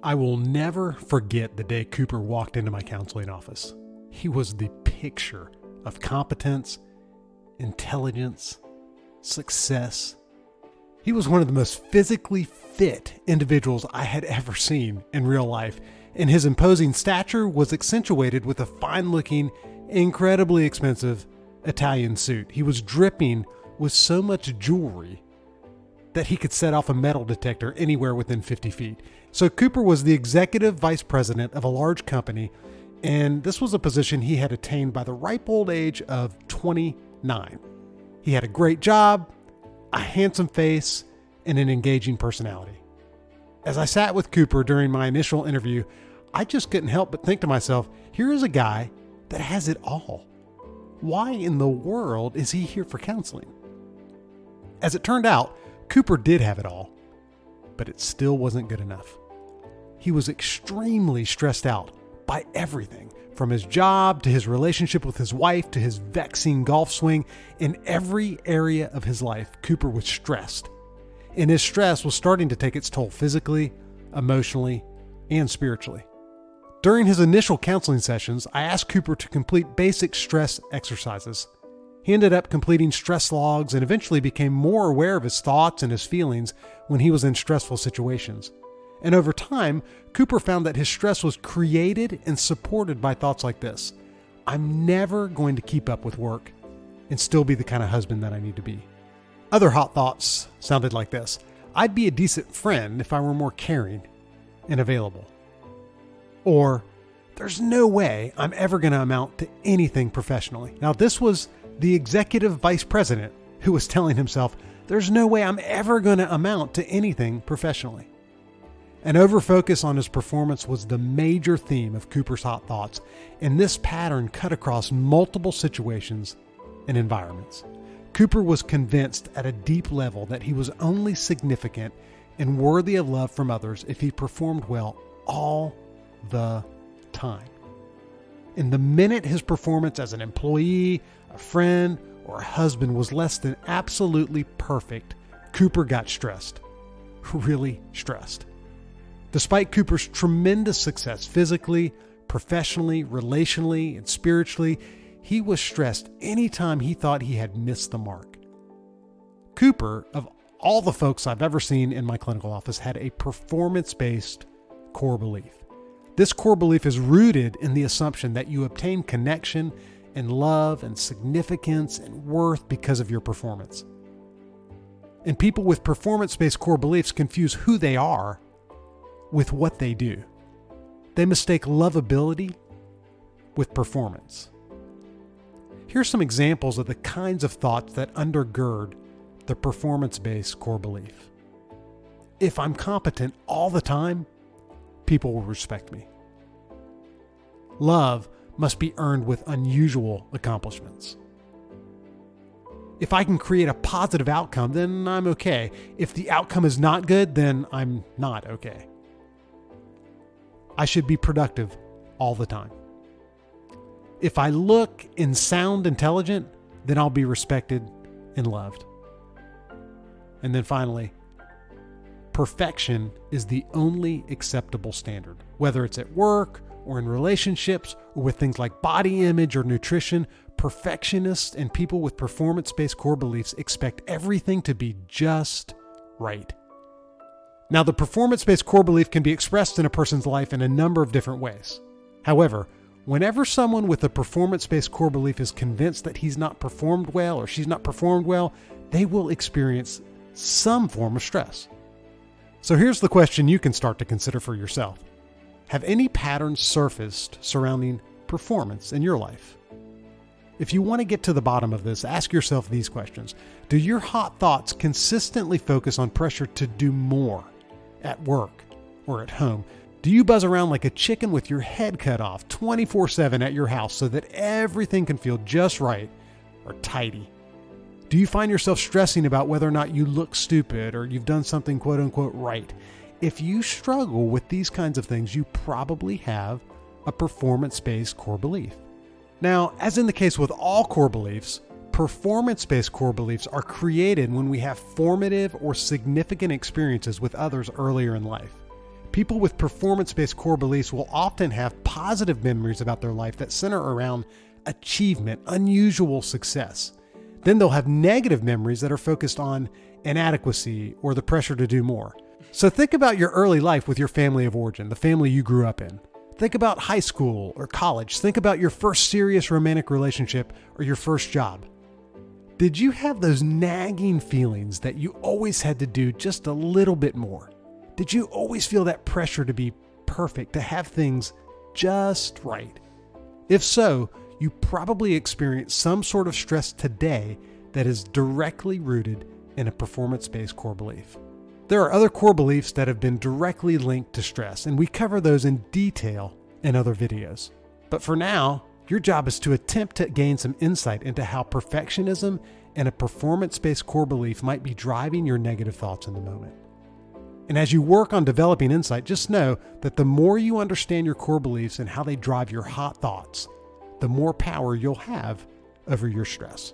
I will never forget the day Cooper walked into my counseling office. He was the picture of competence, intelligence, success. He was one of the most physically fit individuals I had ever seen in real life, and his imposing stature was accentuated with a fine-looking, incredibly expensive Italian suit. He was dripping with so much jewelry that he could set off a metal detector anywhere within 50 feet. So Cooper was the executive vice president of a large company, and this was a position he had attained by the ripe old age of 29. He had a great job, a handsome face, and an engaging personality. As I sat with Cooper during my initial interview, I just couldn't help but think to myself, here is a guy that has it all. Why in the world is he here for counseling? As it turned out, Cooper did have it all, but it still wasn't good enough. He was extremely stressed out by everything, from his job to his relationship with his wife to his vexing golf swing. In every area of his life, Cooper was stressed, and his stress was starting to take its toll physically, emotionally, and spiritually. During his initial counseling sessions, I asked Cooper to complete basic stress exercises. He ended up completing stress logs and eventually became more aware of his thoughts and his feelings when he was in stressful situations. And over time, Cooper found that his stress was created and supported by thoughts like this: I'm never going to keep up with work and still be the kind of husband that I need to be. Other hot thoughts sounded like this: I'd be a decent friend if I were more caring and available. Or, there's no way I'm ever going to amount to anything professionally. Now, this was the executive vice president who was telling himself, there's no way I'm ever going to amount to anything professionally. An overfocus on his performance was the major theme of Cooper's hot thoughts, and this pattern cut across multiple situations and environments. Cooper was convinced at a deep level that he was only significant and worthy of love from others if he performed well all the time. And the minute his performance as an employee, a friend, or a husband was less than absolutely perfect, Cooper got stressed. Really stressed. Despite Cooper's tremendous success physically, professionally, relationally, and spiritually, he was stressed anytime he thought he had missed the mark. Cooper, of all the folks I've ever seen in my clinical office, had a performance-based core belief. This core belief is rooted in the assumption that you obtain connection and love and significance and worth because of your performance. And people with performance-based core beliefs confuse who they are with what they do. They mistake lovability with performance. Here's some examples of the kinds of thoughts that undergird the performance-based core belief. If I'm competent all the time, people will respect me. Love must be earned with unusual accomplishments. If I can create a positive outcome, then I'm okay. If the outcome is not good, then I'm not okay. I should be productive all the time. If I look and sound intelligent, then I'll be respected and loved. And then finally, perfection is the only acceptable standard. Whether it's at work or in relationships or with things like body image or nutrition, perfectionists and people with performance-based core beliefs expect everything to be just right. Now, the performance-based core belief can be expressed in a person's life in a number of different ways. However, whenever someone with a performance-based core belief is convinced that he's not performed well or she's not performed well, they will experience some form of stress. So here's the question you can start to consider for yourself. Have any patterns surfaced surrounding performance in your life? If you want to get to the bottom of this, ask yourself these questions. Do your hot thoughts consistently focus on pressure to do more at work or at home? Do you buzz around like a chicken with your head cut off 24/7 at your house so that everything can feel just right or tidy? Do you find yourself stressing about whether or not you look stupid or you've done something quote unquote right? If you struggle with these kinds of things, you probably have a performance-based core belief. Now, as in the case with all core beliefs, performance-based core beliefs are created when we have formative or significant experiences with others earlier in life. People with performance-based core beliefs will often have positive memories about their life that center around achievement, unusual success. Then they'll have negative memories that are focused on inadequacy or the pressure to do more. So think about your early life with your family of origin, the family you grew up in. Think about high school or college. Think about your first serious romantic relationship or your first job. Did you have those nagging feelings that you always had to do just a little bit more? Did you always feel that pressure to be perfect, to have things just right? If so, you probably experience some sort of stress today that is directly rooted in a performance-based core belief. There are other core beliefs that have been directly linked to stress, and we cover those in detail in other videos. But for now, your job is to attempt to gain some insight into how perfectionism and a performance-based core belief might be driving your negative thoughts in the moment. And as you work on developing insight, just know that the more you understand your core beliefs and how they drive your hot thoughts, the more power you'll have over your stress.